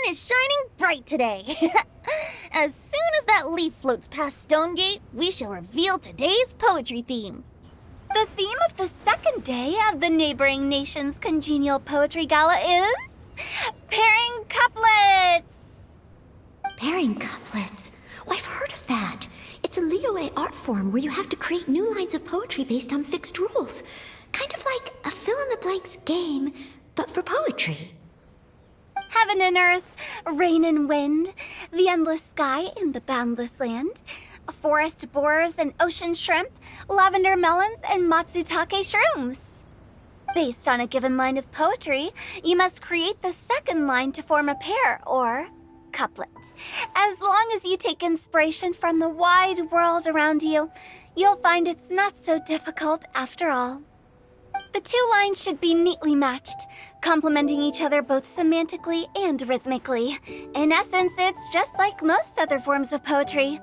is shining bright today. As soon as that leaf floats past Stonegate, we shall reveal today's poetry theme. The theme of the second day of the neighboring nation's congenial poetry gala is pairing couplets. Pairing couplets? Oh, I've heard of that. It's a Liyue art form where you have to create new lines of poetry based on fixed rules. Kind of like a fill-in-the-blanks game, but for poetry. Heaven and earth, rain and wind, the endless sky and the boundless land, forest borers and ocean shrimp, lavender melons and matsutake shrooms. Based on a given line of poetry, you must create the second line to form a pair, or couplet. As long as you take inspiration from the wide world around you, you'll find it's not so difficult after all. The two lines should be neatly matched, complementing each other both semantically and rhythmically. In essence, it's just like most other forms of poetry.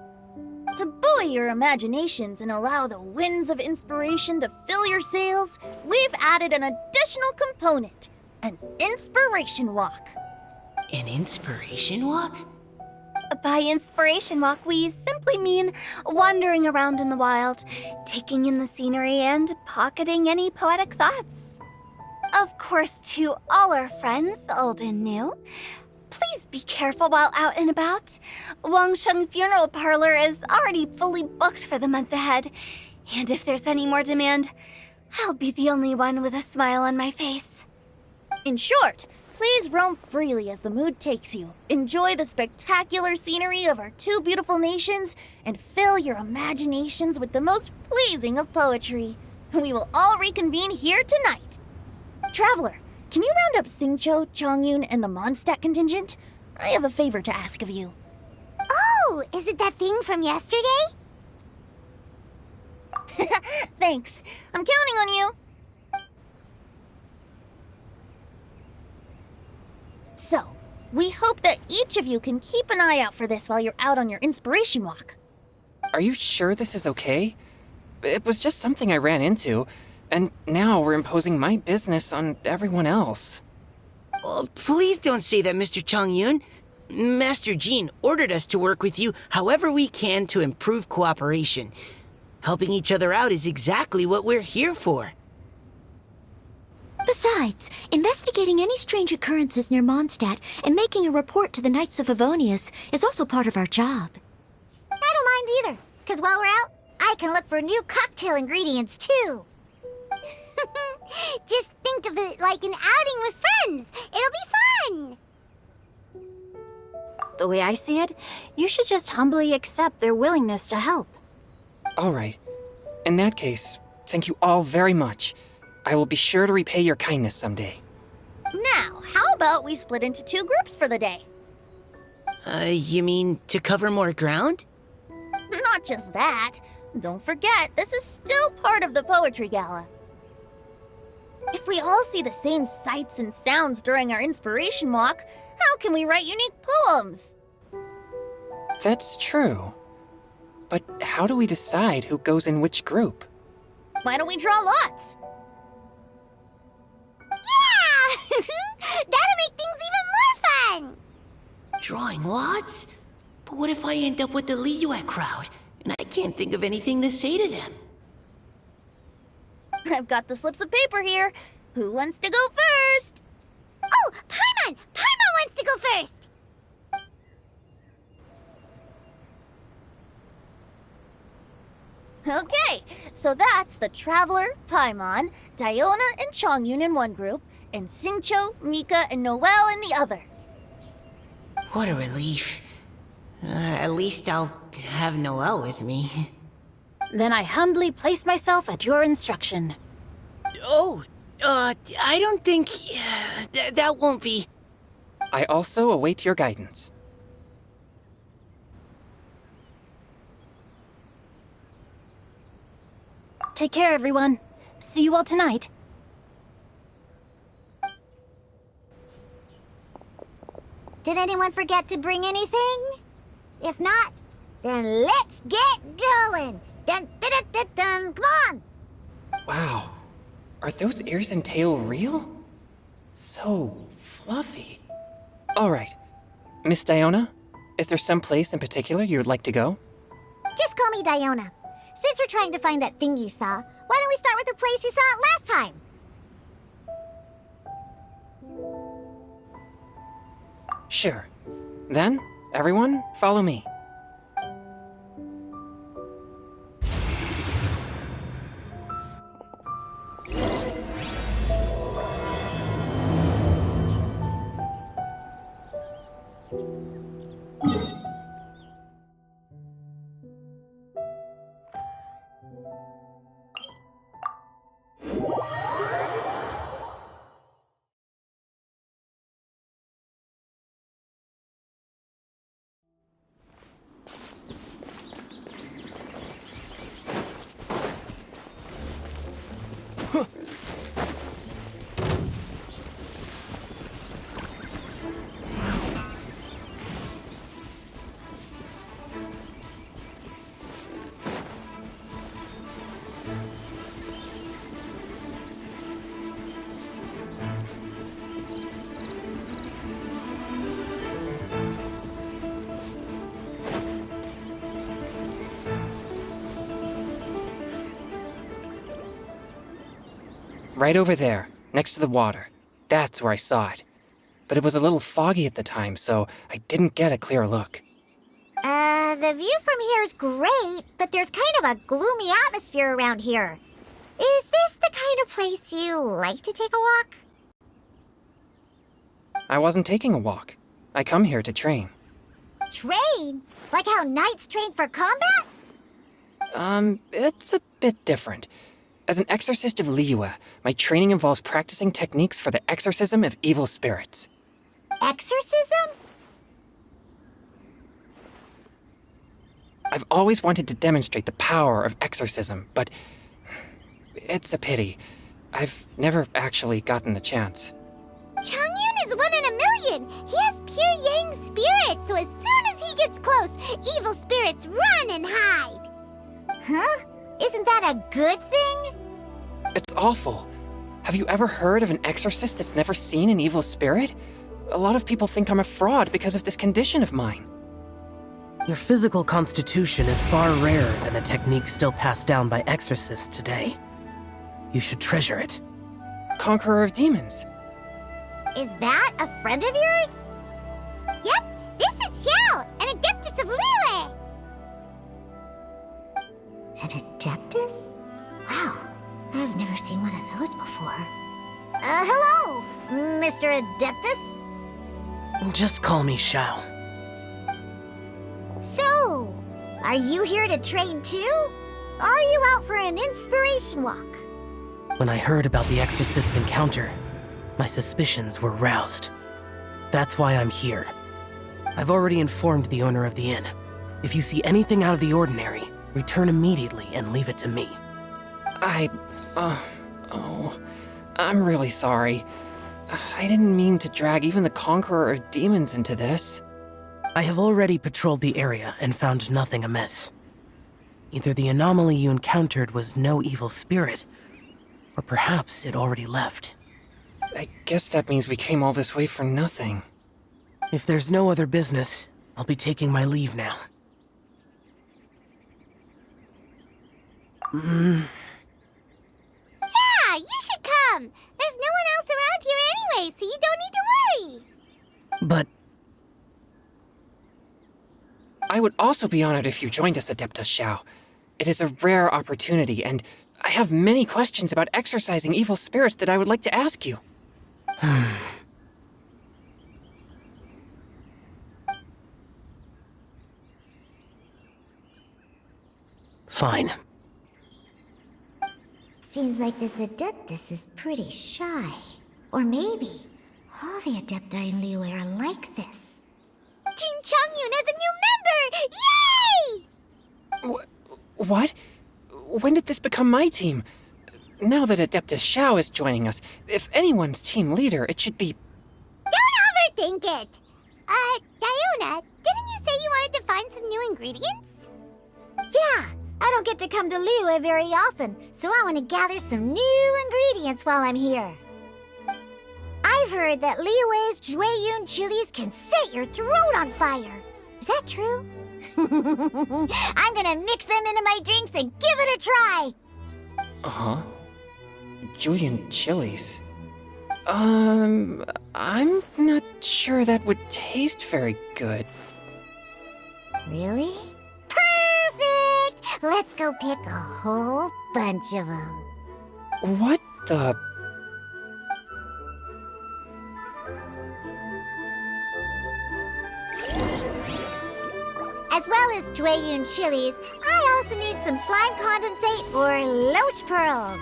To buoy your imaginations and allow the winds of inspiration to fill your sails, we've added an additional component, an inspiration walk. An inspiration walk? By inspiration walk, we simply mean wandering around in the wild, taking in the scenery and pocketing any poetic thoughts. Of course, to all our friends, old and new, please be careful while out and about. Wangsheng Funeral Parlor is already fully booked for the month ahead, and if there's any more demand, I'll be the only one with a smile on my face. In short, please roam freely as the mood takes you. Enjoy the spectacular scenery of our two beautiful nations and fill your imaginations with the most pleasing of poetry. We will all reconvene here tonight. Traveler, can you round up Xingqiu, Chongyun, and the Mondstadt contingent? I have a favor to ask of you. Oh, is it that thing from yesterday? Thanks. I'm counting on you. So, we hope that each of you can keep an eye out for this while you're out on your inspiration walk. Are you sure this is okay? It was just something I ran into, and now we're imposing my business on everyone else. Oh, please don't say that, Mr. Chongyun. Master Jean ordered us to work with you however we can to improve cooperation. Helping each other out is exactly what we're here for. Besides, investigating any strange occurrences near Mondstadt and making a report to the Knights of Favonius is also part of our job. I don't mind either, because while we're out, I can look for new cocktail ingredients too. Just think of it like an outing with friends. It'll be fun. The way I see it, you should just humbly accept their willingness to help. All right. In that case, thank you all very much. I will be sure to repay your kindness someday. Now, how about we split into two groups for the day? You mean to cover more ground? Not just that. Don't forget, this is still part of the Poetry Gala. If we all see the same sights and sounds during our inspiration walk, how can we write unique poems? That's true. But how do we decide who goes in which group? Why don't we draw lots? Yeah! That'll make things even more fun! Drawing lots? But what if I end up with the Liyue crowd, and I can't think of anything to say to them? I've got the slips of paper here. Who wants to go first? Oh, Paimon! Paimon wants to go first! Okay, so that's the Traveler, Paimon, Diona, and Chongyun in one group, and Xingqiu, Mika, and Noelle in the other. What a relief. At least I'll have Noelle with me. Then I humbly place myself at your instruction. Oh, I don't think... that won't be... I also await your guidance. Take care, everyone. See you all tonight. Did anyone forget to bring anything? If not, then let's get going! Dun dun dun dun dun! Come on! Wow. Are those ears and tail real? So fluffy. All right. Miss Diona, is there some place in particular you would like to go? Just call me Diona. Since we're trying to find that thing you saw, why don't we start with the place you saw it last time? Sure. Then, everyone, follow me. Right over there, next to the water. That's where I saw it. But it was a little foggy at the time, so I didn't get a clear look. The view from here is great, but there's kind of a gloomy atmosphere around here. Is this the kind of place you like to take a walk? I wasn't taking a walk. I come here to train. Train? Like how knights train for combat? It's a bit different. As an exorcist of Liyue, my training involves practicing techniques for the exorcism of evil spirits. Exorcism? I've always wanted to demonstrate the power of exorcism, but it's a pity. I've never actually gotten the chance. Chongyun is 1 in a million! He has pure yang spirit, so as soon as he gets close, evil spirits run and hide! Huh? Isn't that a good thing? It's awful. Have you ever heard of an exorcist that's never seen an evil spirit? A lot of people think I'm a fraud because of this condition of mine. Your physical constitution is far rarer than the techniques still passed down by exorcists today. You should treasure it. Conqueror of demons. Is that a friend of yours? Yep, this is Xiao, an adeptus of Liyue! An adeptus? Wow, I've never seen one of those before. Hello, Mr. Adeptus? Just call me Xiao. So, are you here to train too? Or are you out for an inspiration walk? When I heard about the exorcist's encounter, my suspicions were roused. That's why I'm here. I've already informed the owner of the inn. If you see anything out of the ordinary, return immediately and leave it to me. I'm really sorry. I didn't mean to drag even the Conqueror of Demons into this. I have already patrolled the area and found nothing amiss. Either the anomaly you encountered was no evil spirit, or perhaps it already left. I guess that means we came all this way for nothing. If there's no other business, I'll be taking my leave now. Yeah, you should come! There's no one else around here anyway, so you don't need to worry! But I would also be honored if you joined us, Adeptus Xiao. It is a rare opportunity, and I have many questions about exorcising evil spirits that I would like to ask you. fine. Seems like this Adeptus is pretty shy. Or maybe all the Adepti in Liyue are like this. Team Chongyun has a new member! Yay! What? When did this become my team? Now that Adeptus Xiao is joining us, if anyone's team leader, it should be... Don't overthink it! Diona, didn't you say you wanted to find some new ingredients? Yeah, I don't get to come to Liyue very often, so I want to gather some new ingredients while I'm here. I've I've heard that Liyue's Jueyun chilies can set your throat on fire. Is that true? I'm gonna mix them into my drinks and give it a try. Uh-huh. Julian chilies. I'm not sure that would taste very good. Really? Perfect! Let's go pick a whole bunch of them. What the... As well as Jueyun chilies, I also need some slime condensate or loach pearls.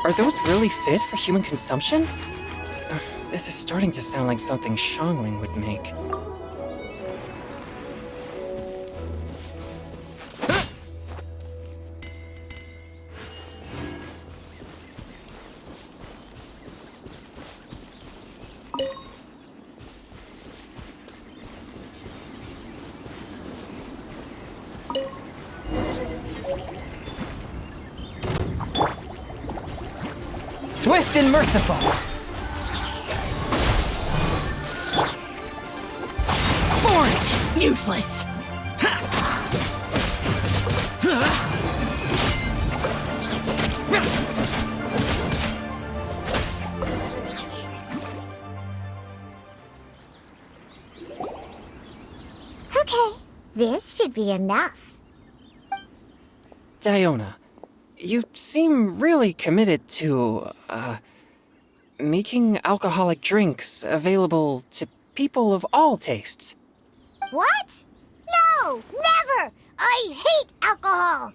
Are those really fit for human consumption? This is starting to sound like something Zhongli would make. Swift and merciful! Boring! Useless! Okay, this should be enough. Diona, you seem really committed to, making alcoholic drinks available to people of all tastes. What? No, never! I hate alcohol!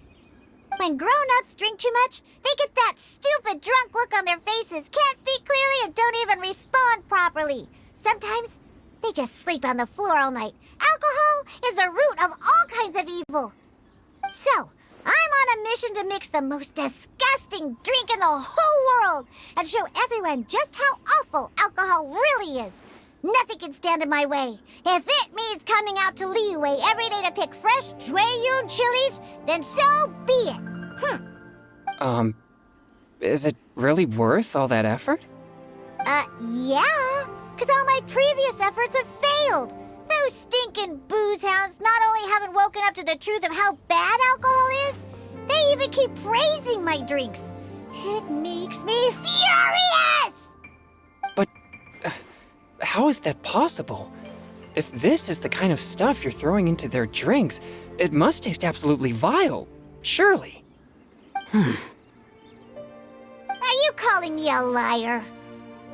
When grown-ups drink too much, they get that stupid drunk look on their faces, can't speak clearly, and don't even respond properly. Sometimes, they just sleep on the floor all night. Alcohol is the root of all kinds of evil. So, I'm on a mission to mix the most disgusting drink in the whole world and show everyone just how awful alcohol really is. Nothing can stand in my way. If it means coming out to Liyue every day to pick fresh Jueyun chilies, then so be it. Is it really worth all that effort? Yeah, because all my previous efforts have failed. Those stinking booze hounds not only haven't woken up to the truth of how bad alcohol is, they even keep praising my drinks. It makes me furious! But how is that possible? If this is the kind of stuff you're throwing into their drinks, it must taste absolutely vile, surely. Are you calling me a liar?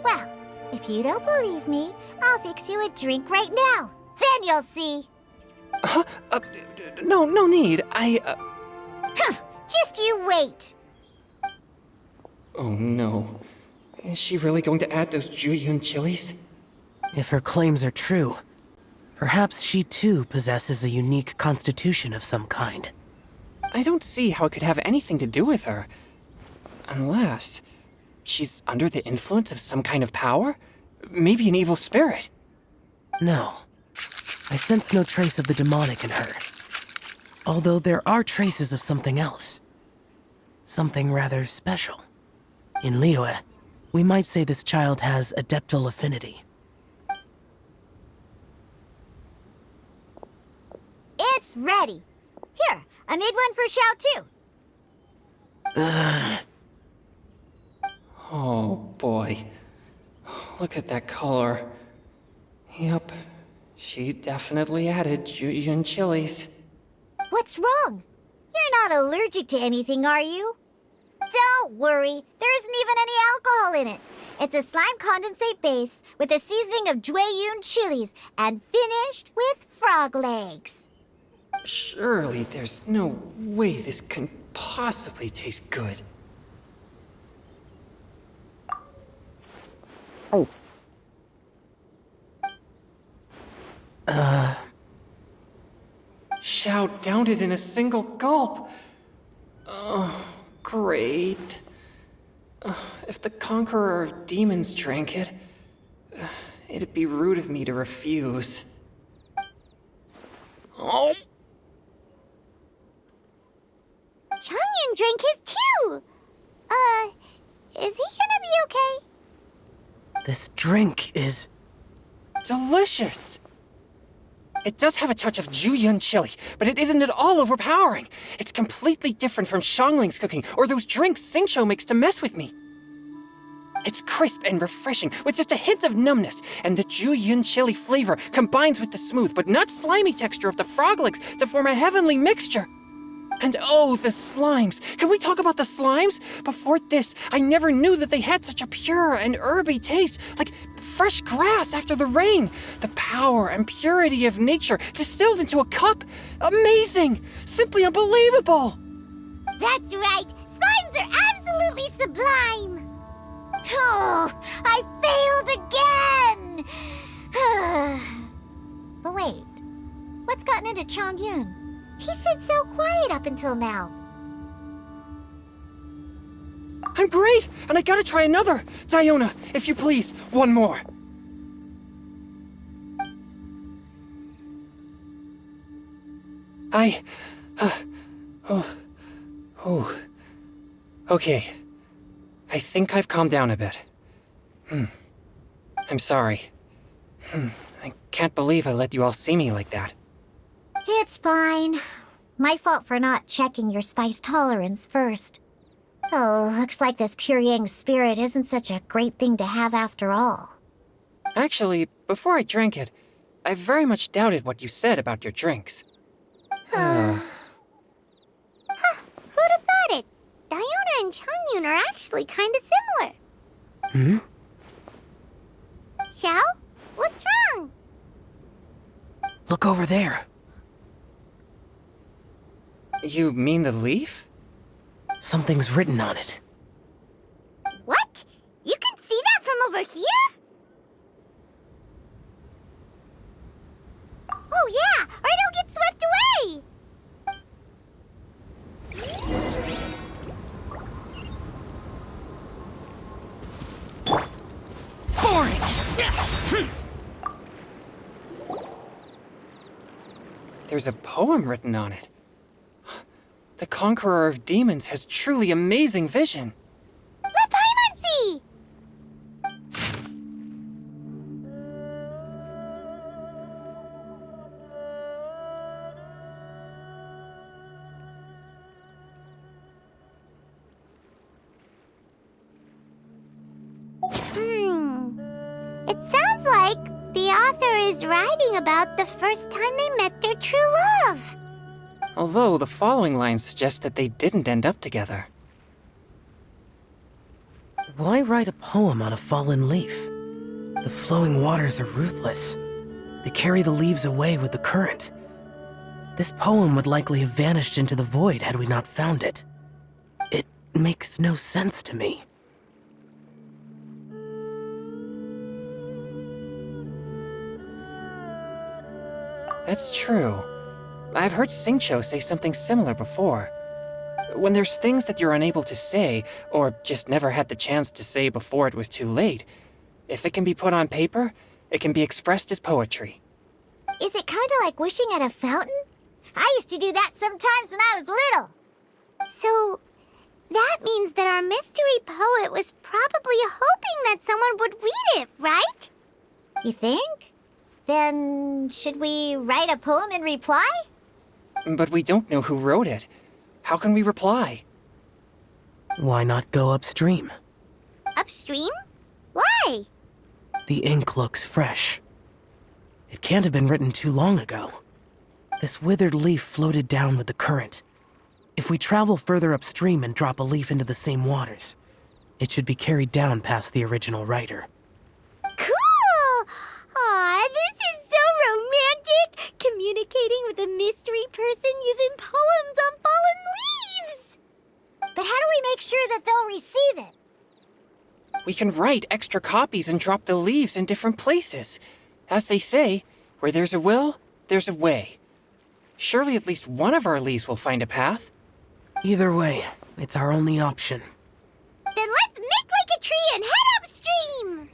Well, if you don't believe me, I'll fix you a drink right now. Then you'll see. No need. Just you wait. Oh no. Is she really going to add those Jueyun chilies? If her claims are true, perhaps she too possesses a unique constitution of some kind. I don't see how it could have anything to do with her. Unless she's under the influence of some kind of power? Maybe an evil spirit. No. I sense no trace of the demonic in her. Although there are traces of something else. Something rather special. In Liyue, we might say this child has adeptal affinity. It's ready. Here, I made one for Xiao too. Oh boy. Look at that color. Yep. She definitely added Jueyun chilies. What's wrong? You're not allergic to anything, are you? Don't worry, there isn't even any alcohol in it. It's a slime condensate base with a seasoning of Jueyun chilies and finished with frog legs. Surely there's no way this can possibly taste good. Xiao downed it in a single gulp. Oh, great. If the Conqueror of Demons drank it, it'd be rude of me to refuse. Oh! Changyun drank his too. Is he gonna be okay? This drink is... delicious! It does have a touch of Jueyun chili, but it isn't at all overpowering. It's completely different from Xiangling's cooking or those drinks Xingqiu makes to mess with me. It's crisp and refreshing, with just a hint of numbness, and the Jueyun chili flavor combines with the smooth but not slimy texture of the frog legs to form a heavenly mixture. And oh, the slimes! Can we talk about the slimes? Before this, I never knew that they had such a pure and herby taste, like fresh grass after the rain. The power and purity of nature distilled into a cup. Amazing! Simply unbelievable! That's right. Slimes are absolutely sublime. Oh, I failed again! But wait, what's gotten into Chongyun? He's been so quiet up until now. I'm great, and I gotta try another. Diona, if you please, one more. Okay. I think I've calmed down a bit. I'm sorry. I can't believe I let you all see me like that. It's fine. My fault for not checking your spice tolerance first. Oh, looks like this pure yang spirit isn't such a great thing to have after all. Actually, before I drank it, I very much doubted what you said about your drinks. Who'd have thought it? Diona and Chongyun are actually kind of similar. Xiao? What's wrong? Look over there. You mean the leaf? Something's written on it. What? You can see that from over here? Oh yeah, or it'll get swept away! There's a poem written on it. The Conqueror of Demons has truly amazing vision. Let Paimon see! It sounds like the author is writing about the first time they met their true love. Although the following lines suggest that they didn't end up together. Why write a poem on a fallen leaf? The flowing waters are ruthless. They carry the leaves away with the current. This poem would likely have vanished into the void had we not found it. It makes no sense to me. That's true. I've heard Xingqiu say something similar before. When there's things that you're unable to say, or just never had the chance to say before it was too late, if it can be put on paper, it can be expressed as poetry. Is it kind of like wishing at a fountain? I used to do that sometimes when I was little. So, that means that our mystery poet was probably hoping that someone would read it, right? You think? Then, should we write a poem in reply? But we don't know who wrote it. How can we reply? Why not go upstream? Upstream? Why? The ink looks fresh. It can't have been written too long ago. This withered leaf floated down with the current. If we travel further upstream and drop a leaf into the same waters, it should be carried down past the original writer. Cool! Aw, this is so romantic! Communicating with a mystery person using poems on fallen leaves! But how do we make sure that they'll receive it? We can write extra copies and drop the leaves in different places. As they say, where there's a will, there's a way. Surely at least one of our leaves will find a path. Either way, it's our only option. Then let's make like a tree and head upstream!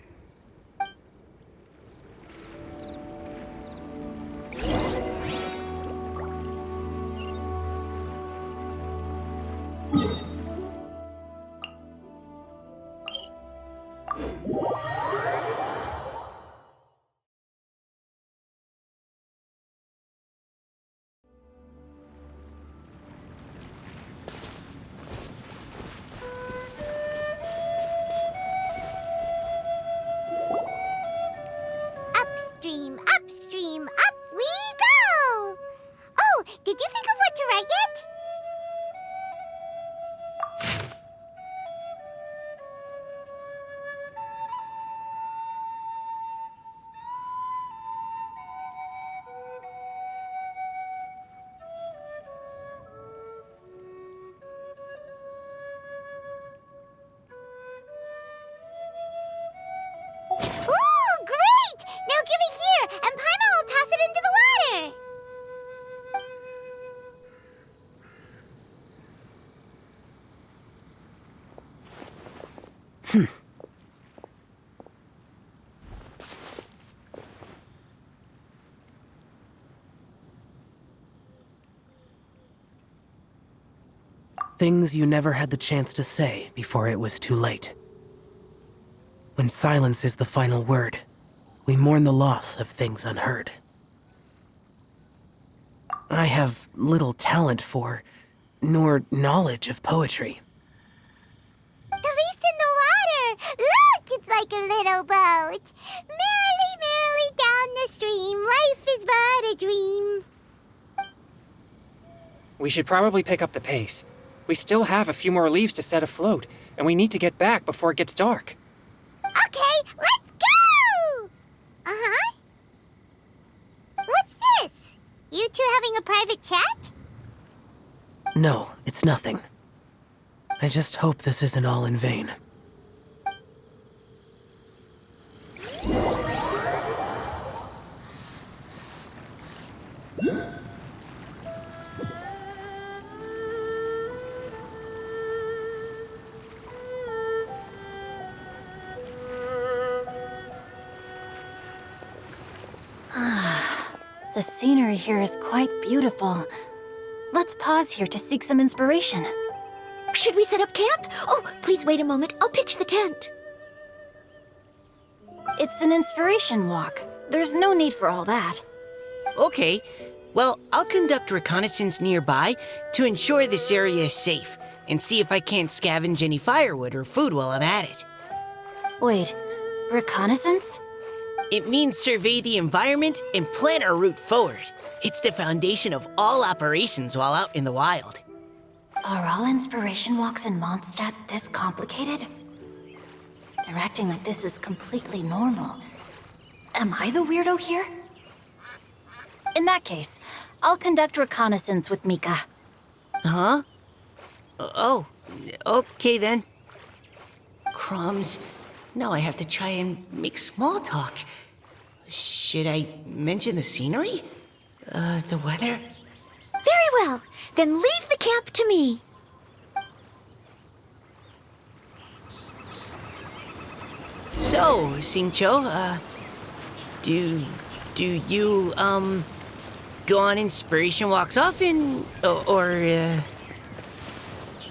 Things you never had the chance to say before it was too late. When silence is the final word, we mourn the loss of things unheard. I have little talent for, nor knowledge of poetry. The leaf's in the water! Look, it's like a little boat. Merrily, merrily down the stream, life is but a dream. We should probably pick up the pace. We still have a few more leaves to set afloat, and we need to get back before it gets dark. Okay, let's go! Uh-huh. What's this? You two having a private chat? No, it's nothing. I just hope this isn't all in vain. The scenery here is quite beautiful. Let's pause here to seek some inspiration. Should we set up camp? Oh, please wait a moment. I'll pitch the tent. It's an inspiration walk. There's no need for all that. Okay, well, I'll conduct reconnaissance nearby to ensure this area is safe and see if I can't scavenge any firewood or food while I'm at it. Wait, reconnaissance? It means survey the environment and plan our route forward. It's the foundation of all operations while out in the wild. Are all inspiration walks in Mondstadt this complicated? They're acting like this is completely normal. Am I the weirdo here? In that case, I'll conduct reconnaissance with Mika. Huh? Oh, okay then. Crumbs. Now I have to try and make small talk. Should I mention the scenery? The weather? Very well. Then leave the camp to me. So, Xingqiu, do you, go on inspiration walks often, or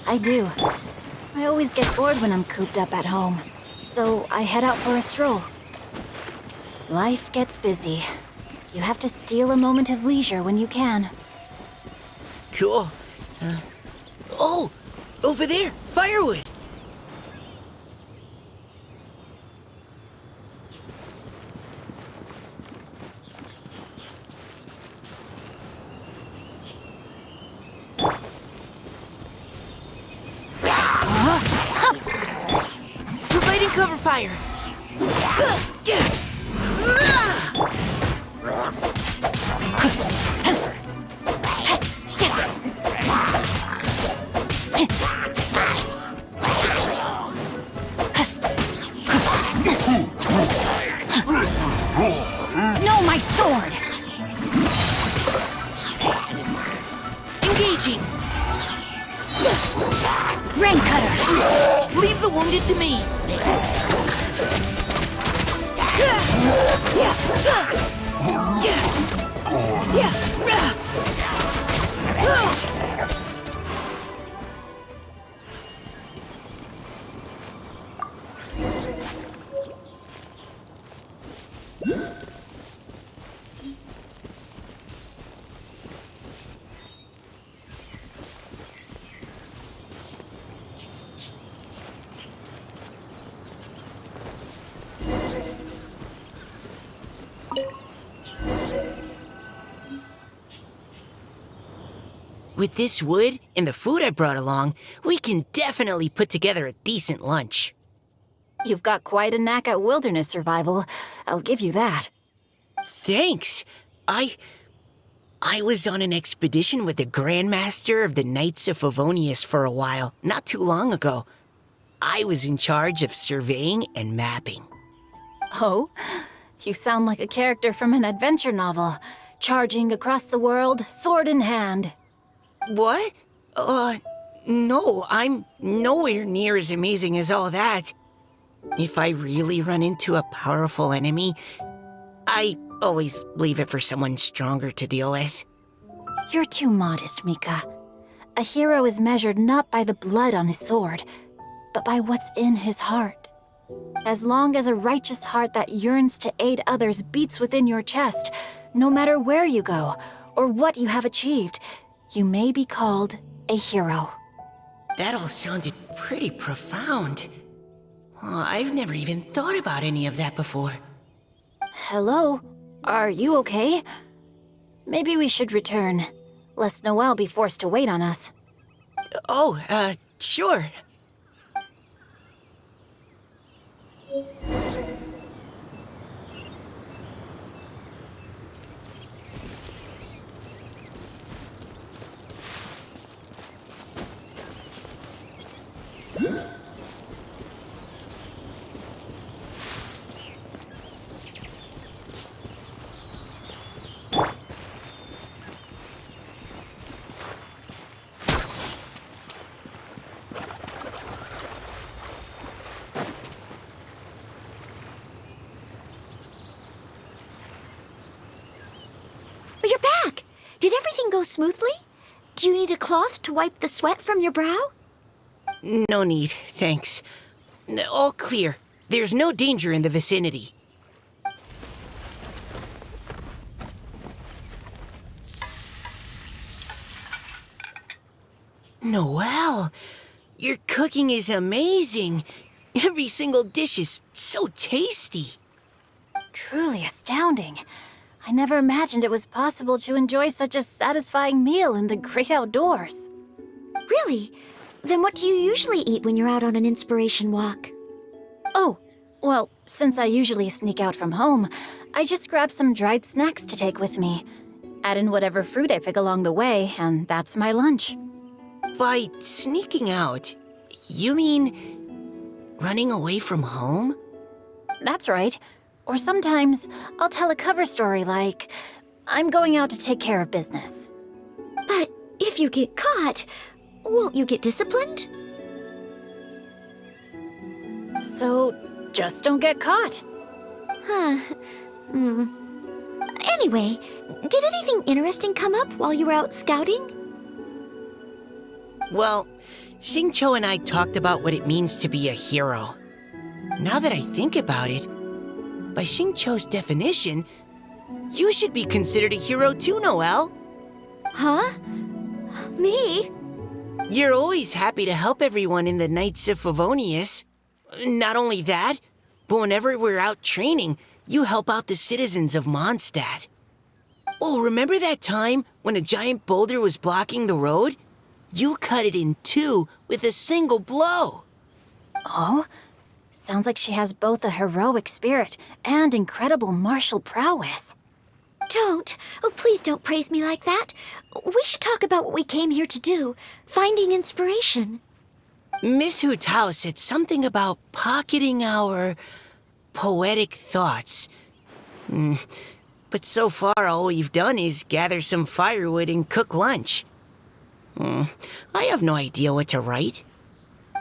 I do. I always get bored when I'm cooped up at home, so I head out for a stroll. Life gets busy. You have to steal a moment of leisure when you can. Cool. Oh, over there, firewood. Providing cover fire. No, my sword! Engaging. Rain cutter! Leave the wounded to me. With this wood and the food I brought along, we can definitely put together a decent lunch. You've got quite a knack at wilderness survival. I'll give you that. Thanks. I was on an expedition with the Grandmaster of the Knights of Favonius for a while, not too long ago. I was in charge of surveying and mapping. Oh? You sound like a character from an adventure novel, charging across the world, sword in hand. What? No, I'm nowhere near as amazing as all that. If I really run into a powerful enemy, I always leave it for someone stronger to deal with. You're too modest, Mika. A hero is measured not by the blood on his sword, but by what's in his heart. As long as a righteous heart that yearns to aid others beats within your chest, no matter where you go or what you have achieved, you may be called a hero. That all sounded pretty profound. Well, I've never even thought about any of that before. Hello? Are you okay? Maybe we should return, lest Noelle be forced to wait on us. Oh, sure. You're back! Did everything go smoothly? Do you need a cloth to wipe the sweat from your brow? No need, thanks. All clear. There's no danger in the vicinity. Noelle, your cooking is amazing. Every single dish is so tasty. Truly astounding. I never imagined it was possible to enjoy such a satisfying meal in the great outdoors. Really? Then what do you usually eat when you're out on an inspiration walk? Oh, well, since I usually sneak out from home, I just grab some dried snacks to take with me. Add in whatever fruit I pick along the way, and that's my lunch. By sneaking out, you mean running away from home? That's right. Or sometimes I'll tell a cover story like, I'm going out to take care of business. But if you get caught, won't you get disciplined? So just don't get caught. Huh. Anyway, did anything interesting come up while you were out scouting? Well, Xingqiu and I talked about what it means to be a hero. Now that I think about it, by Xingqiu's definition, you should be considered a hero too, Noelle. Huh? Me? You're always happy to help everyone in the Knights of Favonius. Not only that, but whenever we're out training, you help out the citizens of Mondstadt. Oh, remember that time when a giant boulder was blocking the road? You cut it in two with a single blow. Oh? Sounds like she has both a heroic spirit and incredible martial prowess. Please don't praise me like that. We should talk about what we came here to do, finding inspiration. Miss Hu Tao said something about pocketing our poetic thoughts. But so far, all we've done is gather some firewood and cook lunch. I have no idea what to write.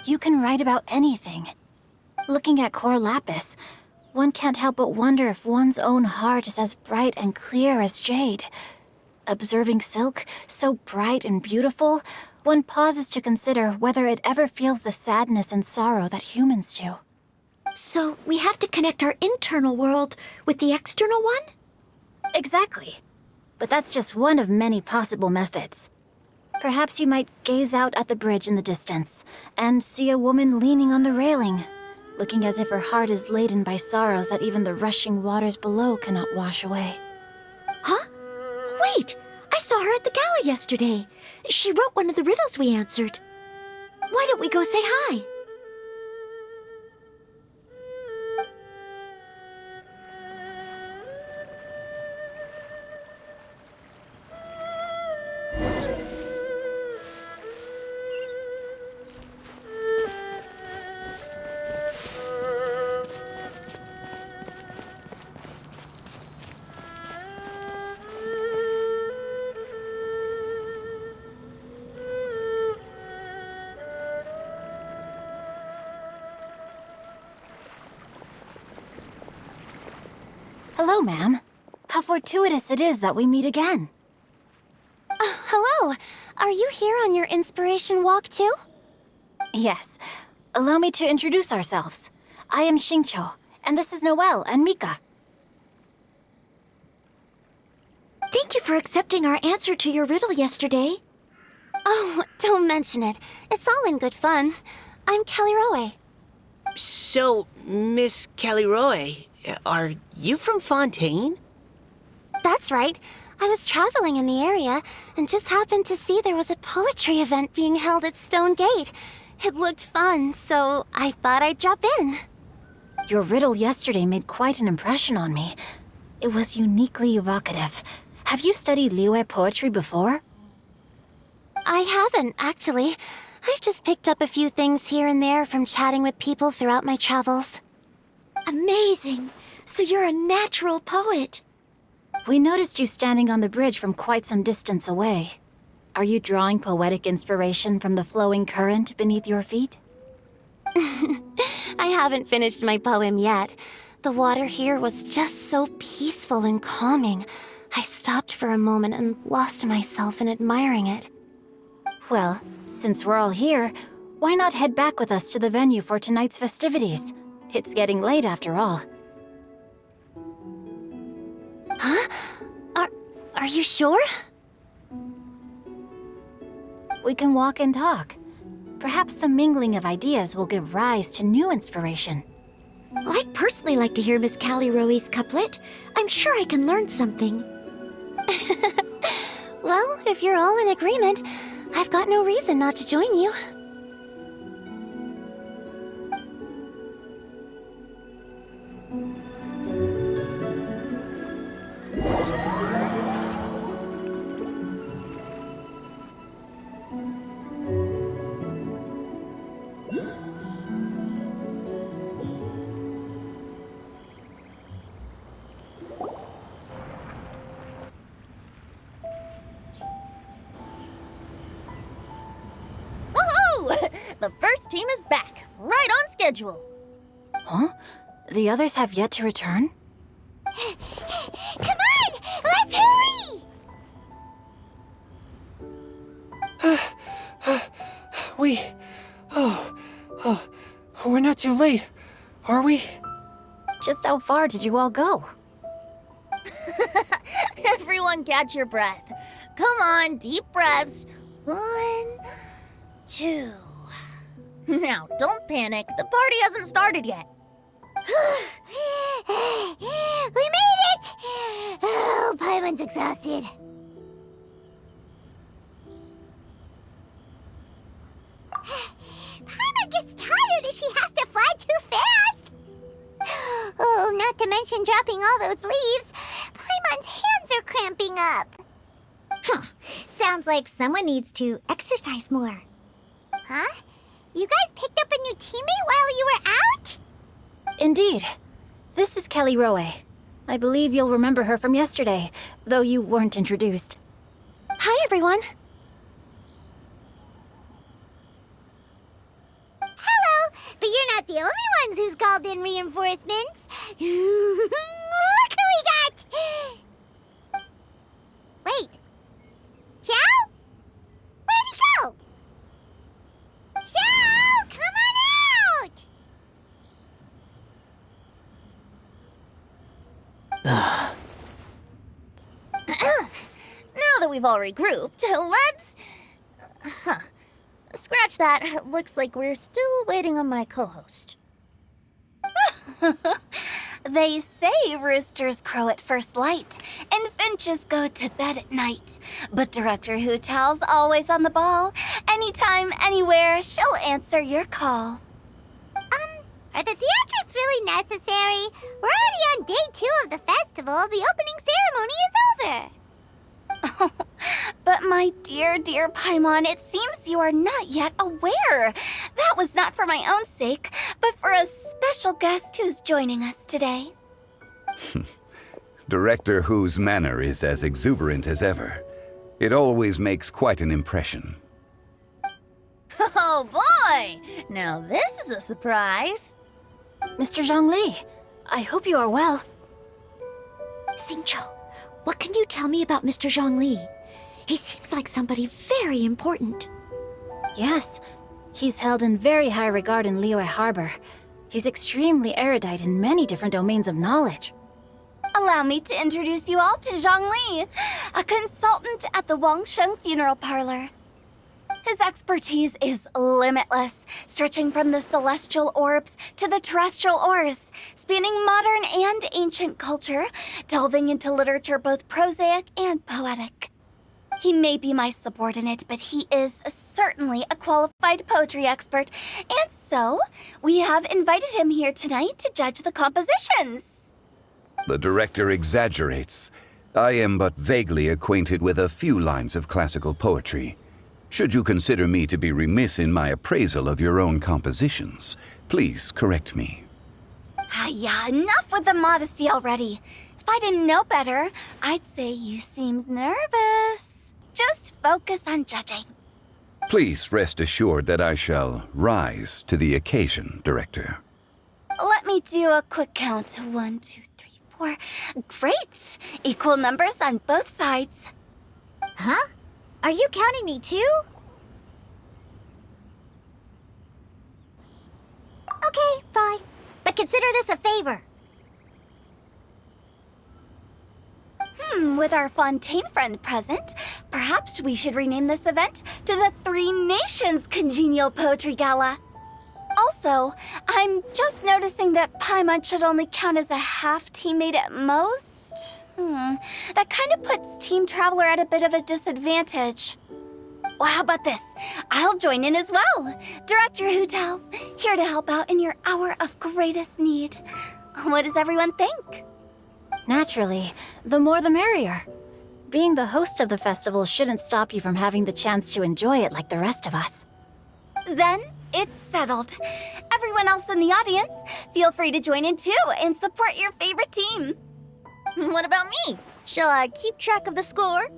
You can write about anything. Looking at Core Lapis, one can't help but wonder if one's own heart is as bright and clear as jade. Observing silk, so bright and beautiful, one pauses to consider whether it ever feels the sadness and sorrow that humans do. So we have to connect our internal world with the external one? Exactly. But that's just one of many possible methods. Perhaps you might gaze out at the bridge in the distance and see a woman leaning on the railing, looking as if her heart is laden by sorrows that even the rushing waters below cannot wash away. Huh? Wait! I saw her at the gala yesterday. She wrote one of the riddles we answered. Why don't we go say hi? Hello, ma'am. How fortuitous it is that we meet again. Hello. are you here on your inspiration walk too? Yes. Allow me to introduce ourselves. I am Xingqiu, and this is Noelle and Mika. Thank you for accepting our answer to your riddle yesterday. Oh, don't mention it. It's all in good fun. I'm Kelly Roe. So, Miss Caliroe, are you from Fontaine? That's right. I was traveling in the area and just happened to see there was a poetry event being held at Stone Gate. It looked fun, so I thought I'd drop in. Your riddle yesterday made quite an impression on me. It was uniquely evocative. Have you studied Liyue poetry before? I haven't, actually. I've just picked up a few things here and there from chatting with people throughout my travels. Amazing! So you're a natural poet. We noticed you standing on the bridge from quite some distance away. Are you drawing poetic inspiration from the flowing current beneath your feet? I haven't finished my poem yet. The water here was just so peaceful and calming. I stopped for a moment and lost myself in admiring it. Well, since we're all here, why not head back with us to the venue for tonight's festivities? It's getting late after all. Huh? Are you sure? We can walk and talk. Perhaps the mingling of ideas will give rise to new inspiration. Well, I'd personally like to hear Miss Callie Roe's couplet. I'm sure I can learn something. Well, if you're all in agreement, I've got no reason not to join you. The first team is back, right on schedule. Huh? The others have yet to return? Come on! Let's hurry! We're not too late, are we? Just how far did you all go? Everyone catch your breath. Come on, deep breaths. 1, 2. Now, don't panic. The party hasn't started yet. We made it! Oh, Paimon's exhausted. Paimon gets tired if she has to fly too fast. Oh, not to mention dropping all those leaves. Paimon's hands are cramping up. Sounds like someone needs to exercise more. Huh? You guys picked up a new teammate while you were out? Indeed. This is Kelly Roe. I believe you'll remember her from yesterday, though you weren't introduced. Hi, everyone. Hello, but you're not the only ones who's called in reinforcements. Look who we got! Wait. Xiao? Where'd he go? Xiao, come on out! Now that we've all regrouped, let's... Scratch that. Looks like we're still waiting on my co-host. They say roosters crow at first light, and finches go to bed at night. But Director Hu Tao's always on the ball. Anytime, anywhere, she'll answer your call. Are the theatrics really necessary? We're already on day 2 of the festival. The opening ceremony is over. But my dear, dear Paimon, it seems you are not yet aware. That was not for my own sake, but for a special guest who's joining us today. Director Hu's manner is as exuberant as ever. It always makes quite an impression. Oh boy! Now this is a surprise. Mr. Zhongli, I hope you are well. Xingqiu, what can you tell me about Mr. Zhongli? He seems like somebody very important. Yes, he's held in very high regard in Liyue Harbor. He's extremely erudite in many different domains of knowledge. Allow me to introduce you all to Zhongli, a consultant at the Wangsheng Funeral Parlor. His expertise is limitless, stretching from the celestial orbs to the terrestrial ores, spanning modern and ancient culture, delving into literature both prosaic and poetic. He may be my subordinate, but he is certainly a qualified poetry expert, and so we have invited him here tonight to judge the compositions. The director exaggerates. I am but vaguely acquainted with a few lines of classical poetry. Should you consider me to be remiss in my appraisal of your own compositions, please correct me. Yeah, enough with the modesty already. If I didn't know better, I'd say you seemed nervous. Just focus on judging. Please rest assured that I shall rise to the occasion, Director. Let me do a quick count. 1, 2, 3, 4. Great! Equal numbers on both sides. Huh? Are you counting me too? Okay, fine. But consider this a favor. With our Fontaine friend present, perhaps we should rename this event to the Three Nations Congenial Poetry Gala. Also, I'm just noticing that Paimon should only count as a half teammate at most. That kind of puts Team Traveler at a bit of a disadvantage. Well, how about this? I'll join in as well. Director Hutao, here to help out in your hour of greatest need. What does everyone think? Naturally, the more the merrier. Being the host of the festival shouldn't stop you from having the chance to enjoy it like the rest of us. Then it's settled. Everyone else in the audience, feel free to join in too and support your favorite team. What about me? Shall I keep track of the score?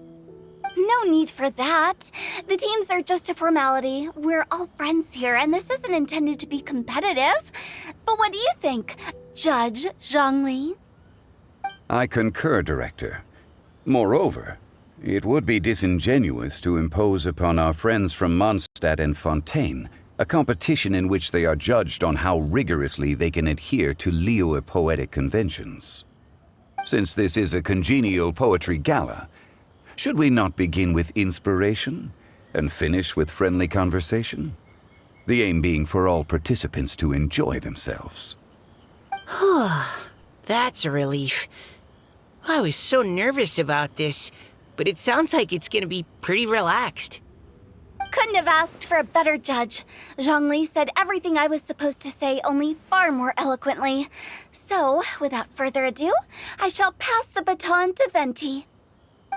No need for that. The teams are just a formality. We're all friends here, and this isn't intended to be competitive. But what do you think, Judge Zhongli? I concur, Director. Moreover, it would be disingenuous to impose upon our friends from Mondstadt and Fontaine a competition in which they are judged on how rigorously they can adhere to Liyue poetic conventions. Since this is a congenial poetry gala, should we not begin with inspiration and finish with friendly conversation? The aim being for all participants to enjoy themselves. That's a relief. I was so nervous about this, but it sounds like it's gonna be pretty relaxed. Couldn't have asked for a better judge. Zhongli said everything I was supposed to say, only far more eloquently. So, without further ado, I shall pass the baton to Venti.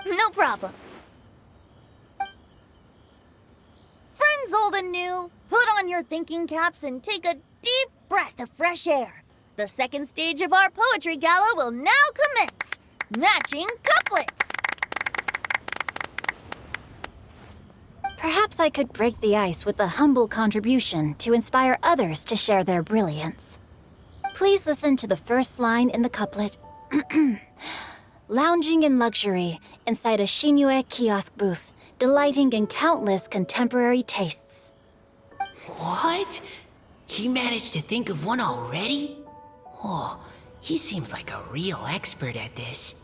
No problem. Friends old and new, put on your thinking caps and take a deep breath of fresh air. The second stage of our poetry gala will now commence. Matching couplets. Perhaps I could break the ice with a humble contribution to inspire others to share their brilliance. Please listen to the first line in the couplet. Lounging in luxury inside a Shinue kiosk booth, delighting in countless contemporary tastes. What? He managed to think of one already? Oh, he seems like a real expert at this.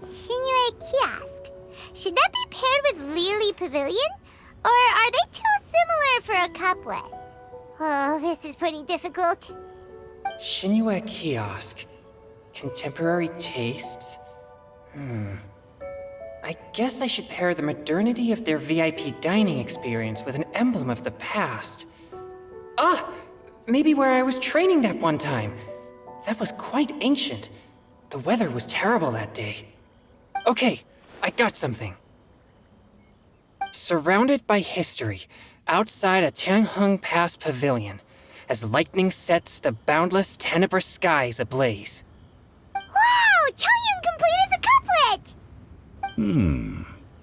Shinue Kiosk. Should that be paired with Lily Pavilion? Or are they too similar for a couplet? Oh, this is pretty difficult. Shinue Kiosk. Contemporary tastes? I guess I should pair the modernity of their VIP dining experience with an emblem of the past. Maybe where I was training that one time. That was quite ancient. The weather was terrible that day. Okay, I got something. Surrounded by history, outside a Tianheng Pass pavilion, as lightning sets the boundless tenebrous skies ablaze. Wow! Changyun completed the couplet!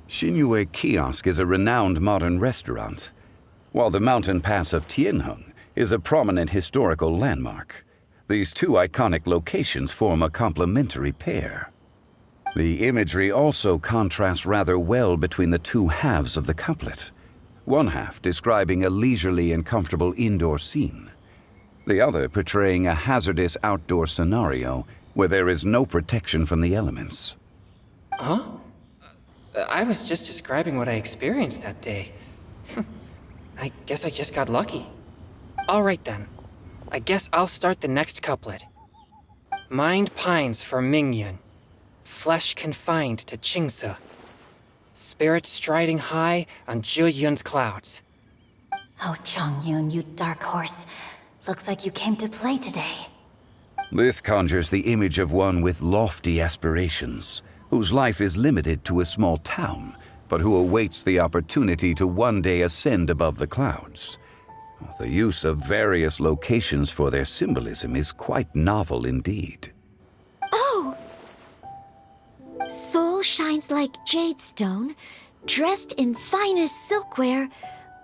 Shinue Kiosk is a renowned modern restaurant, while the mountain pass of Tianheng is a prominent historical landmark. These two iconic locations form a complementary pair. The imagery also contrasts rather well between the two halves of the couplet. One half describing a leisurely and comfortable indoor scene. The other portraying a hazardous outdoor scenario where there is no protection from the elements. Huh? I was just describing what I experienced that day. I guess I just got lucky. All right then. I guess I'll start the next couplet. Mind pines for Mingyun, flesh confined to Qingse, spirit striding high on Zhiyun's clouds. Oh, Chongyun, you dark horse. Looks like you came to play today. This conjures the image of one with lofty aspirations, whose life is limited to a small town, but who awaits the opportunity to one day ascend above the clouds. The use of various locations for their symbolism is quite novel indeed. Oh! Soul shines like jade stone, dressed in finest silkware.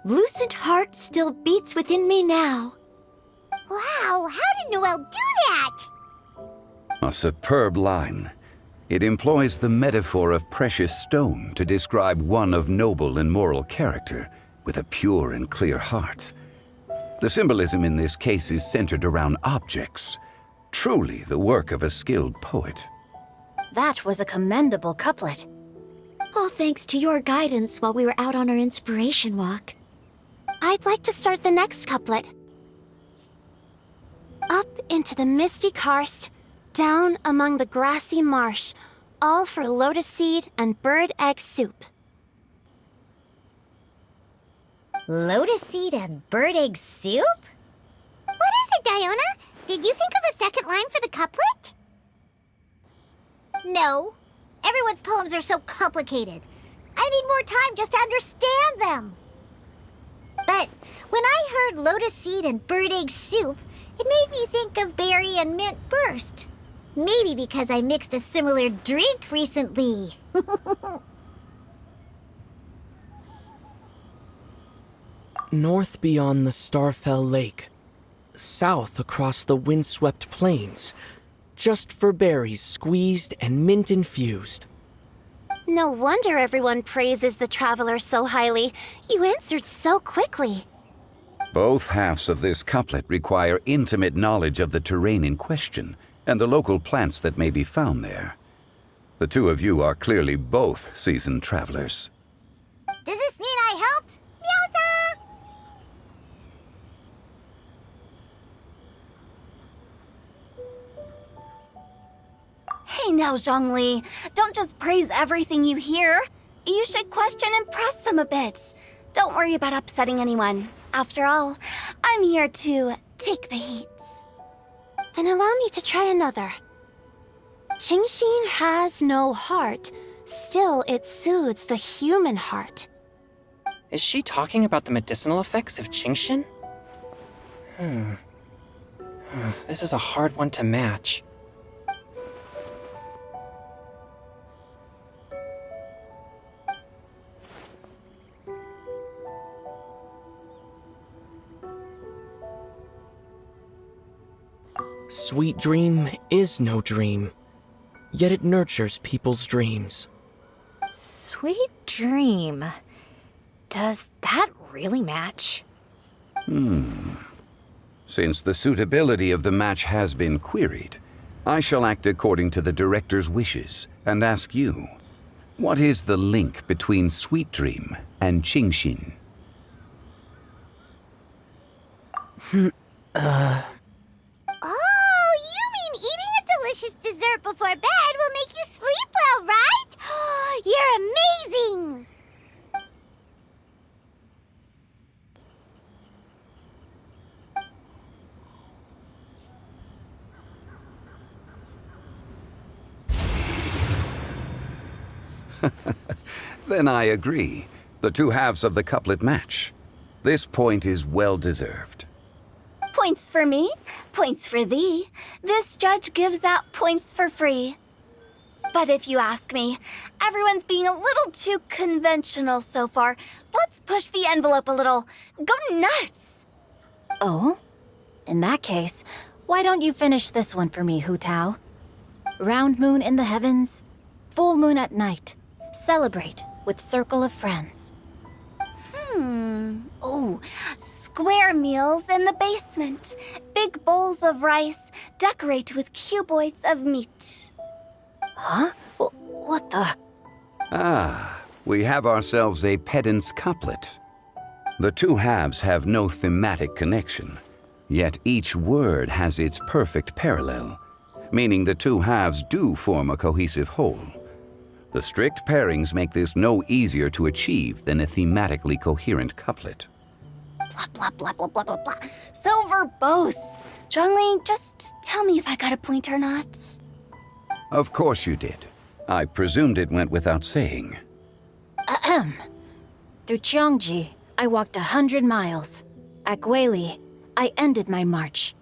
Lucent heart still beats within me now. Wow, how did Noelle do that? A superb line. It employs the metaphor of precious stone to describe one of noble and moral character, with a pure and clear heart. The symbolism in this case is centered around objects, truly the work of a skilled poet. That was a commendable couplet. All thanks to your guidance while we were out on our inspiration walk. I'd like to start the next couplet. Up into the misty karst, down among the grassy marsh, all for lotus seed and bird egg soup. Lotus seed and bird egg soup? What is it, Diona? Did you think of a second line for the couplet? No. Everyone's poems are so complicated. I need more time just to understand them. But when I heard lotus seed and bird egg soup, it made me think of berry and mint burst. Maybe because I mixed a similar drink recently. North beyond the Starfell Lake. South across the windswept plains. Just for berries squeezed and mint infused. No wonder everyone praises the traveler so highly. You answered so quickly. Both halves of this couplet require intimate knowledge of the terrain in question and the local plants that may be found there. The two of you are clearly both seasoned travelers. Does this mean I helped? Meowsa! Hey now, Zhongli. Don't just praise everything you hear. You should question and press them a bit. Don't worry about upsetting anyone. After all, I'm here to take the heat. Then allow me to try another. Qingxin has no heart. Still, it soothes the human heart. Is she talking about the medicinal effects of Qingxin? This is a hard one to match. Sweet dream is no dream, yet it nurtures people's dreams. Sweet dream. Does that really match? Since the suitability of the match has been queried, I shall act according to the director's wishes and ask you, what is the link between Sweet Dream and Qingxin? Oh, you mean eating a delicious dessert before bed will make you sleep well, right? You're amazing! Then I agree. The two halves of the couplet match. This point is well deserved. Points for me, points for thee. This judge gives out points for free. But if you ask me, everyone's being a little too conventional so far. Let's push the envelope a little. Go nuts! Oh? In that case, why don't you finish this one for me, Hu Tao? Round moon in the heavens, Full moon at night. Celebrate with circle of friends. Oh, square meals in the basement. Big bowls of rice. Decorate with cuboids of meat. Huh? What the? Ah, we have ourselves a pedant's couplet. The two halves have no thematic connection, yet each word has its perfect parallel, meaning the two halves do form a cohesive whole. The strict pairings make this no easier to achieve than a thematically coherent couplet. Blah, blah, blah, blah, blah, blah, blah. So verbose. Zhongli, just tell me if I got a point or not. Of course you did. I presumed it went without saying. Ahem. Through Zhongli, I walked 100 miles. At Guili, I ended my march.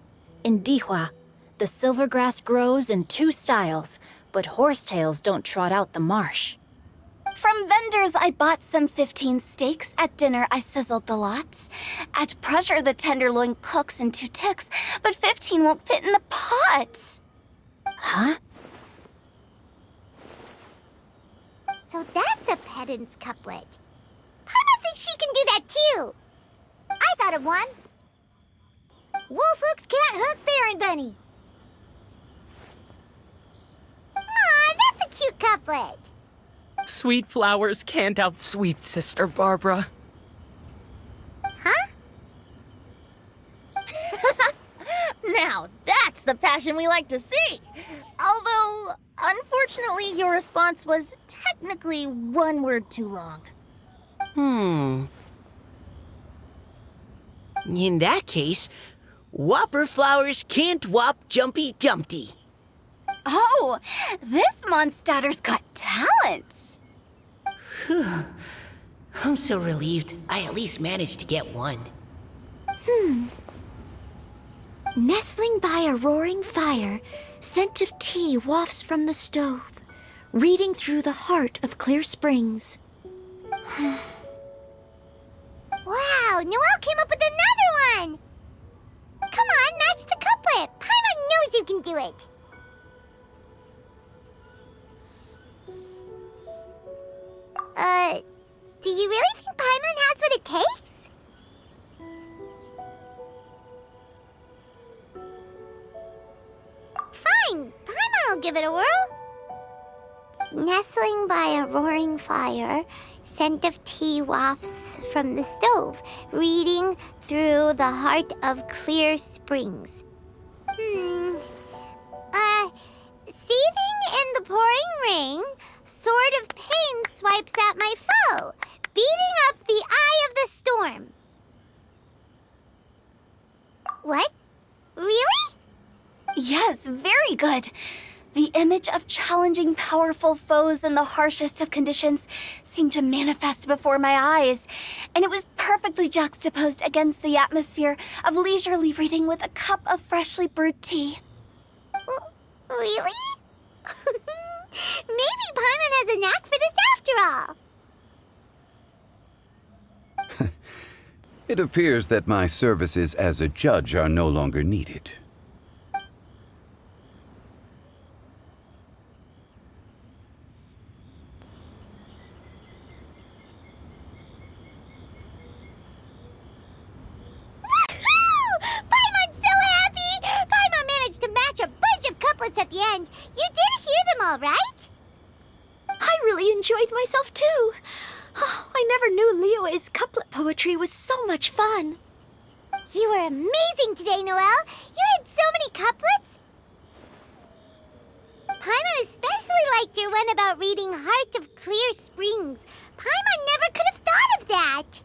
In Dihua, the silver grass grows in 2 styles, but horsetails don't trot out the marsh. From vendors, I bought some 15 steaks. At dinner, I sizzled the lot. At pressure, the tenderloin cooks in 2 ticks, but 15 won't fit in the pot. Huh? So that's a pedant's couplet. Paimon thinks she can do that too. I thought of one. Wolf hooks can't hook Baron Bunny. Aw, that's a cute couplet. Sweet flowers can't outsweet Sister Barbara. Huh? Now, that's the passion we like to see. Although, unfortunately, your response was technically 1 word too long. In that case, Whopper flowers can't whop Jumpy Dumpty. Oh, this monster's got talent. I'm so relieved I at least managed to get one. Nestling by a roaring fire, scent of tea wafts from the stove, reading through the heart of clear springs. Wow, Noelle came up with another one! Come on, match the couplet. Paimon knows you can do it. Do you really think Paimon has what it takes? Fine, Paimon will give it a whirl. Nestling by a roaring fire, scent of tea wafts from the stove, reading through the heart of clear springs. Seething in the pouring rain, sword of pain swipes at my foe, beating up the eye of the storm. What? Really? Yes, very good. The image of challenging powerful foes in the harshest of conditions seemed to manifest before my eyes, and it was perfectly juxtaposed against the atmosphere of leisurely reading with a cup of freshly brewed tea. Really? Maybe Paimon has a knack for this after all. It appears that my services as a judge are no longer needed. Paimon's so happy! Paimon managed to match a bunch of couplets at the end. You did hear them all, right? I really enjoyed myself too. Oh, I never knew Liyue's couplet poetry was so much fun. You were amazing today, Noelle. You did so many couplets. Paimon especially liked your one about reading Heart of Clear Springs. Paimon never could have thought of that.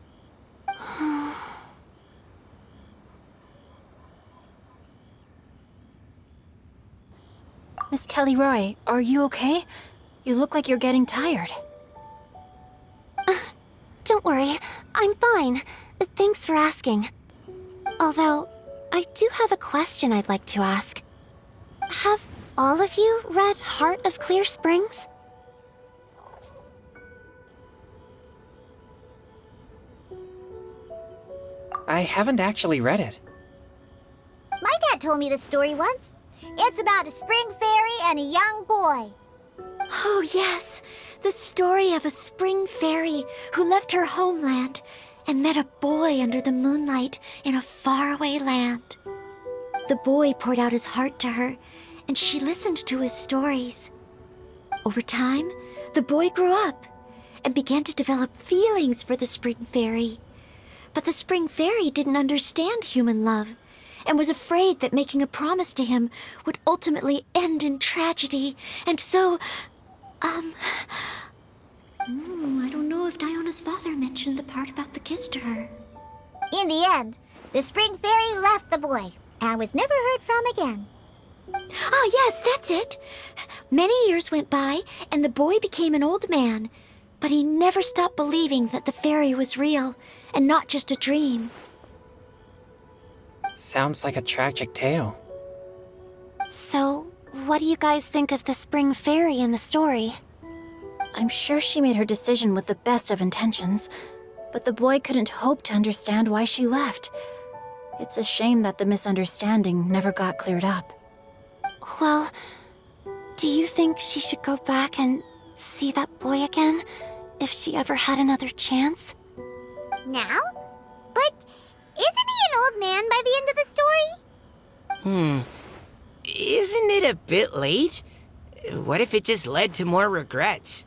Miss Kelly Roy, are you okay? You look like you're getting tired. Don't worry, I'm fine. Thanks for asking. Although, I do have a question I'd like to ask. Have all of you read Heart of Clear Springs? I haven't actually read it. My dad told me the story once. It's about a spring fairy and a young boy. Oh, yes. The story of a spring fairy who left her homeland and met a boy under the moonlight in a faraway land. The boy poured out his heart to her, and she listened to his stories. Over time, the boy grew up and began to develop feelings for the spring fairy. But the spring fairy didn't understand human love and was afraid that making a promise to him would ultimately end in tragedy. And so, I don't know if Diona's father mentioned the part about the kiss to her. In the end, the spring fairy left the boy and was never heard from again. Oh, yes, that's it. Many years went by, and the boy became an old man, but he never stopped believing that the fairy was real and not just a dream. Sounds like a tragic tale. So, what do you guys think of the spring fairy in the story? I'm sure she made her decision with the best of intentions, but the boy couldn't hope to understand why she left. It's a shame that the misunderstanding never got cleared up. Well, do you think she should go back and see that boy again if she ever had another chance? Now? But isn't he an old man by the end of the story? Isn't it a bit late? What if it just led to more regrets?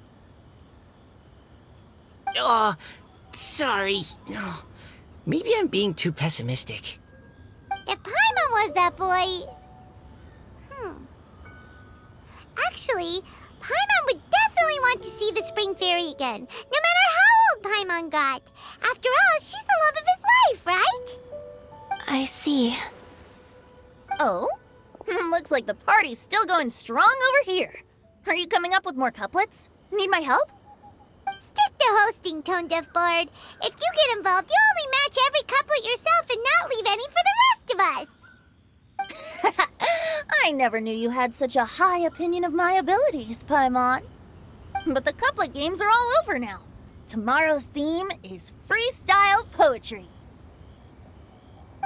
Oh, sorry. Maybe I'm being too pessimistic. If Paimon was that boy... Actually, Paimon would definitely want to see the spring fairy again, no matter how old Paimon got. After all, she's the love of his life, right? I see. Oh? Looks like the party's still going strong over here. Are you coming up with more couplets? Need my help? Stick to hosting, Tone Deaf Bard. If you get involved, you'll only match every couplet yourself and not leave any for the rest of us. I never knew you had such a high opinion of my abilities, Paimon. But the couplet games are all over now. Tomorrow's theme is freestyle poetry.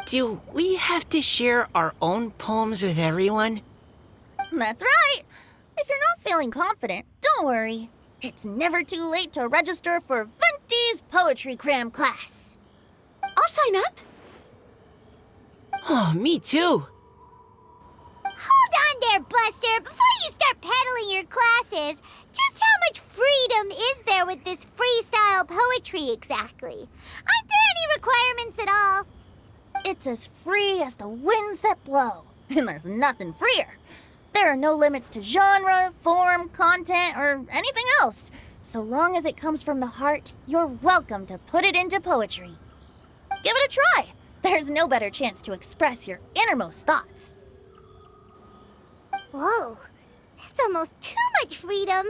Do we have to share our own poems with everyone? That's right. If you're not feeling confident, don't worry. It's never too late to register for Venti's Poetry Cram class. I'll sign up. Oh, me too. Hold on there, Buster. Before you start peddling your classes, just how much freedom is there with this freestyle poetry exactly? Aren't there any requirements at all? It's as free as the winds that blow, and there's nothing freer. There are no limits to genre, form, content, or anything else. So long as it comes from the heart, you're welcome to put it into poetry. Give it a try. There's no better chance to express your innermost thoughts. Whoa, that's almost too much freedom.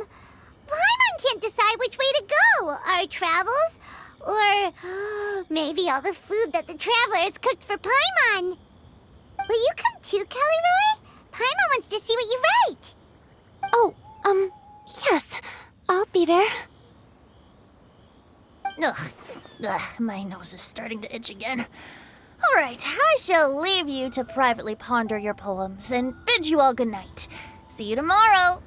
Paimon can't decide which way to go. Our travels, or maybe all the food that the travelers cooked for Paimon. Will you come too, Kelly Roy? Paimon wants to see what you write. Oh, yes. I'll be there. Ugh, my nose is starting to itch again. All right, I shall leave you to privately ponder your poems and bid you all good night. See you tomorrow.